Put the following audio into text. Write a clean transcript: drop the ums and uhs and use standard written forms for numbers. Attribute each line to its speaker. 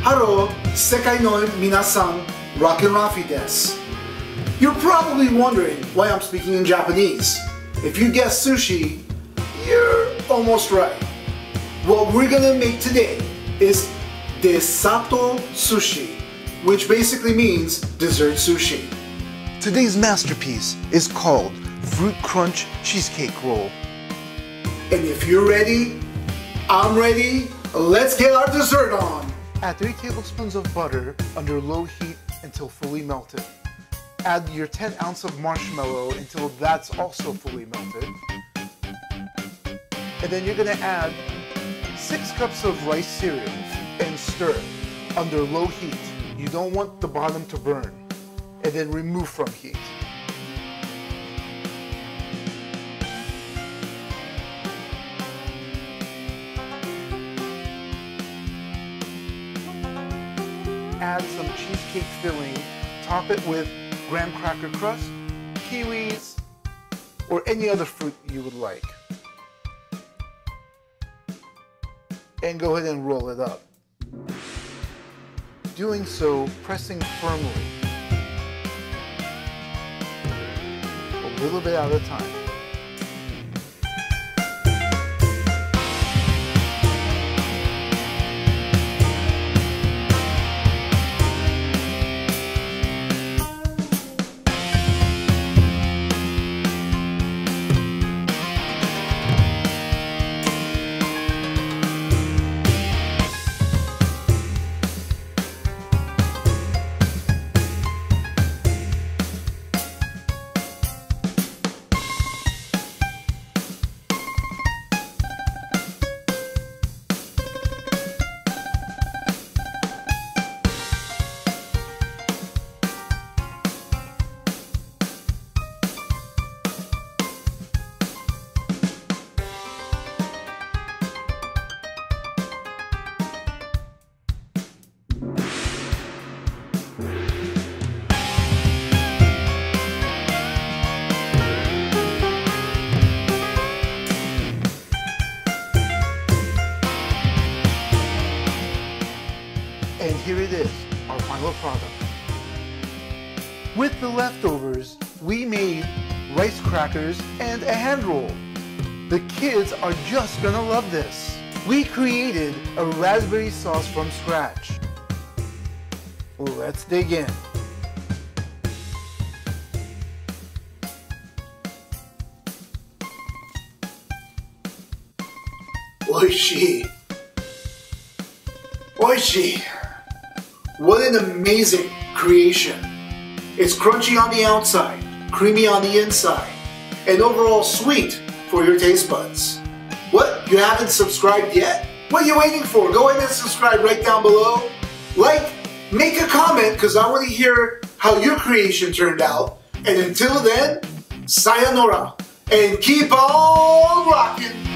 Speaker 1: Hello, Sekai no minasan, Rockin Raffi desu. You're probably wondering why I'm speaking in Japanese. If you guessed sushi, you're almost right. What we're gonna make today is desato sushi, which basically means dessert sushi. Today's masterpiece is called Fruit Crunch Cheesecake Roll. And if you're ready, I'm ready. Let's get our dessert on. Add 3 tablespoons of butter under low heat until fully melted. Add your 10 ounces of marshmallow until that's also fully melted. And then you're gonna add 6 cups of rice cereal and stir under low heat. You don't want the bottom to burn. And then remove from heat. Add some cheesecake filling, top it with graham cracker crust, kiwis, or any other fruit you would like. And go ahead and roll it up. Doing so, pressing firmly, a little bit at a time. And here it is, our final product. With the leftovers, we made rice crackers and a hand roll. The kids are just gonna love this. We created a raspberry sauce from scratch. Let's dig in. Oishii. Oishii. What an amazing creation. It's crunchy on the outside, creamy on the inside, and overall sweet for your taste buds. What? You haven't subscribed yet? What are you waiting for? Go ahead and subscribe right down below. Like, make a comment because I want to hear how your creation turned out. And until then, sayonara and keep on rocking.